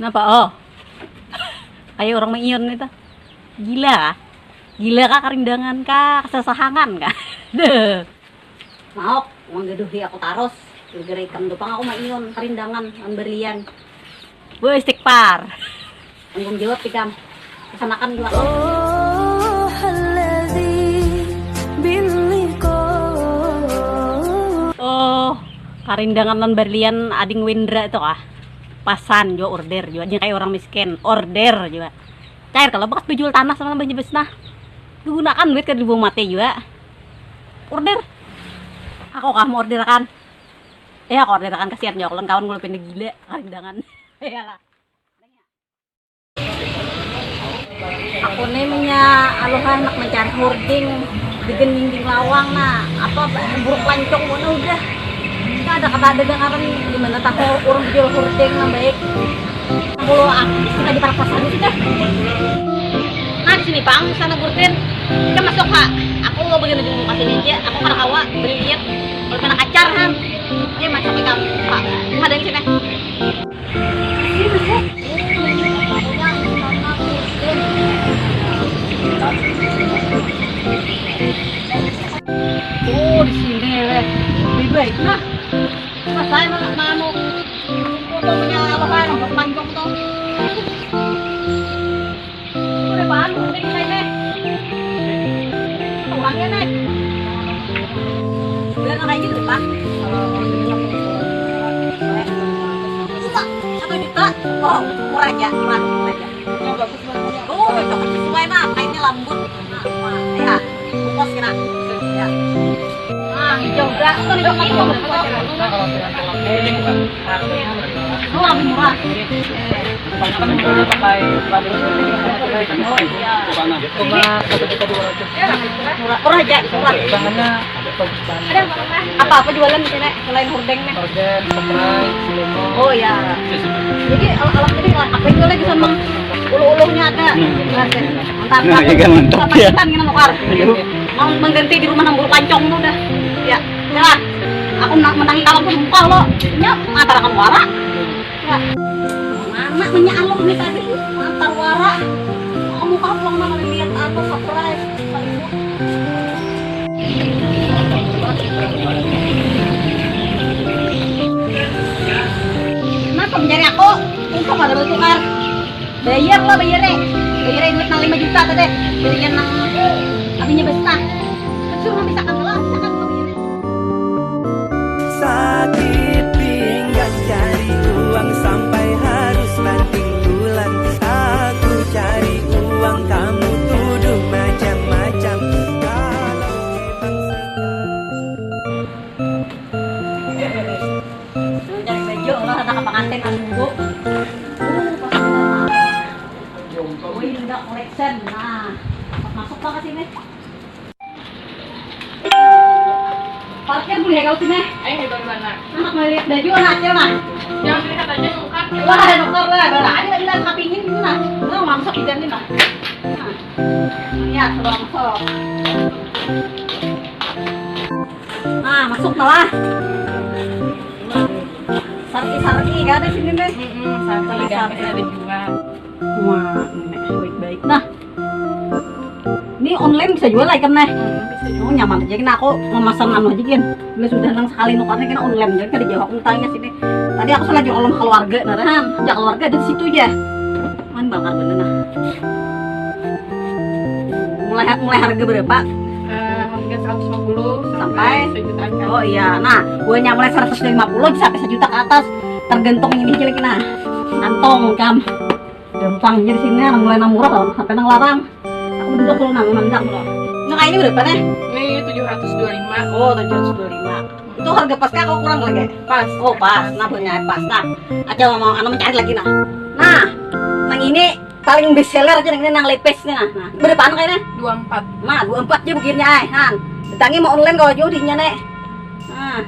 Kenapa? Oh, kayak orang mengiyon itu. Gila kah? Gila kah karindangan kah? Kesesahangan kah? Deh. Mau manggaduhi aku taros. Gara-gara ikan dupang aku mengiyon karindangan berlian. Bu istighfar. Tanggung jawab ikam. Kesanakan juga. Oh, karindangan non berlian ading Windra itu kah? Pasan juga order juga kayak orang miskin order juga cair kalau bekas dijual tanah sama banyak besnah digunakan duit ke dibuang mati juga order aku kamu order kan aku order kan kasihan juga kawan gue pindah gila karindangan ya lah aku namanya aloha anak mencari hoarding dengan dinding lawang nah apa buruk lancong mana udah ada kata dagangan gimana tak orang jual hoarding yang baik kalau aktif kita di parpasan itu deh nah di sini pang sana burden kan masuk kak aku nggak begini di muka sini aja aku karena hawa beli lihat kalau kena kacar kan ya masuk ke kamu pak ada yang sini oh di sini lebih baik nah mas saya mau fotonya apa nomor panjang tuh udah paham ini kayaknya orangnya nih udah kayak gitu pak juta 1 juta oh murah ya gimana murah ya oh itu sesuai mah kainnya lembut ya bungkus kira ya hijau berat itu nih pakai hijau oh lebih murah kan udah pakai oh iya coba 1.200.000 murah aja murah bahannya bagus banget ada apa jualan di sini selain hordengnya horden spray selimut oh ya jadi alat ini apa yang jualnya bisa mang ulu-uluhnya ada mantap mantap ya kan gini nukar mau mengganti di rumah nambur pancong tuh udah ya lah aku menangi kalau pun muka lo nya antara kan wara ya mana menyalok nih tadi antar wara kamu kaplong mana lihat aku surprise kenapa mencari aku untung ada tukar bayar lah bayarnya duit nang 5 juta tadi belian nang abinya besar suruh misalkan lah misalkan sakit pinggang cari uang sampai harus banting bulan aku cari uang kamu tuduh macam-macam kalau memang cari baju lah ada pengantin kan bu wih enggak collection nah masuk lah ke sini parkir boleh kalau sini Ayo di mana? anak melihat baju anaknya mah Jangan dilihat aja suka. wah dokter lah ada bilang kapingin nah mau masuk di dalam nah lihat sudah masuk nah masuk lah sarki gak ada sini deh Santai dan ada dijual. wah ini baik-baik nah ini online bisa jual ikan nih oh nyaman aja kan aku memesan anu aja kan udah sudah nang sekali nukarnya kan online jadi kan dijawab tanya sini tadi aku lagi ngomong keluarga narahan ya keluarga dari situ aja man bakar bener nah mulai harga berapa Harga 150 sampai sejutaan kan. oh iya nah gue mulai 150 bisa sampai 1 juta ke atas tergantung ini aja lagi nah kantong kam gampang jadi sini orang mulai nang murah kan sampai nang larang aku duduk dulu nang mandang loh nah ini berapa nih Ini 725. oh 725 itu harga pas kak kurang lagi Pas. oh pas nah punya pas nah aja mau anu mencari lagi nah nang ini paling best seller aja ini nang lepes nih nah berapa anu kayaknya 24. nah 24 aja begini ay han ditangi mau online kau jauh dinya nek nah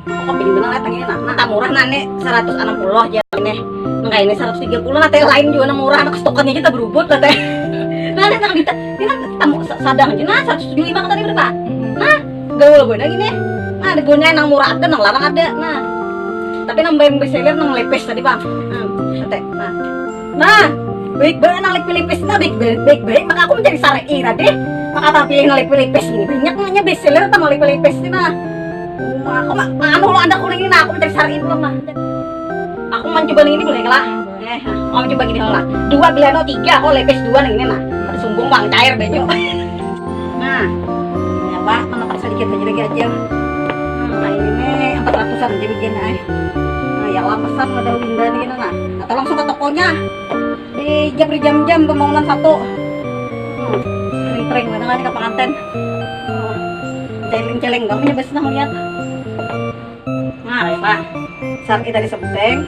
kok pengen bener nek tangi nah murah nah nek 160 aja nih nggak ini 130 nah teh lain juga nah murah anak stokannya kita berubut lah teh nah nek kita ini tamu sadang aja nah 175 kan tadi berapa nah gaul gue nah gini nah ada gue nang murah ada nang larang ada nah tapi nang best seller nang lepes tadi bang nah teh nah Nah, baik-baik nang Pilipis na, baik-baik. Maka aku menjadi Sarira deh. Maka tak pilih nang Pilipis ini. Banyak nanya bestseller tentang Pilipis ini nah. Aku mah, anu lo ada kuning ini, nah aku menjadi Sarira belum lah. Aku mencoba ini boleh lah. Aku mencoba gini lah. 2 bilano 3, aku lepes 2 nih ini nah. Ada sumbung bang cair bejo. Nah, ya pak, menetap sedikit aja lagi aja. Nah ini nih 400-an aja bikin Nah ya lah pesan ada Winda nih nah. Atau langsung ke tokonya. Di jam-jam pembangunan 1. Tering-tering mana nih ke pengantin. Celeng-celeng kamu nya bes nah lihat. Nah, ya Pak. Saat kita disebuteng,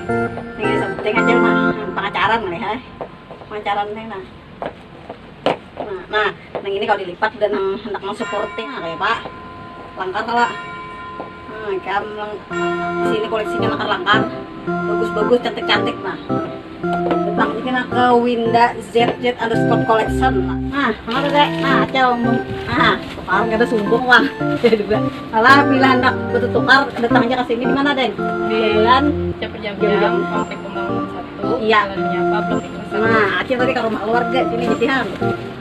ini disebuteng aja mah pengacaran nih ya. Pengacaran nih nah. Nah, yang ini kalau dilipat dan hendak mensuporting nah kayak Pak. Langkar lah. Nah, kan di sini koleksinya langkar-langkar. Bagus-bagus, cantik-cantik nah. Tentang ini nak ke Winda ZZ underscore collection. Nah, mana deh? Nah, acara umum. Nah, sekarang gak ada sumbung wah. Alah, bila hendak betul tukar, datangnya ke sini di mana deh? Di bulan Jam-jam sampai pembangunan 1. Iya. Jalannya apa belum dikasih. Nah, akhirnya tadi ke rumah keluarga sini jadian.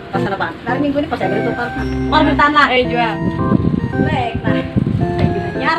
Pas ada apa? Hari Minggu ini pas ada tukar. Permintaan lah. Jual. Baik, nah. Kayak gini nyar.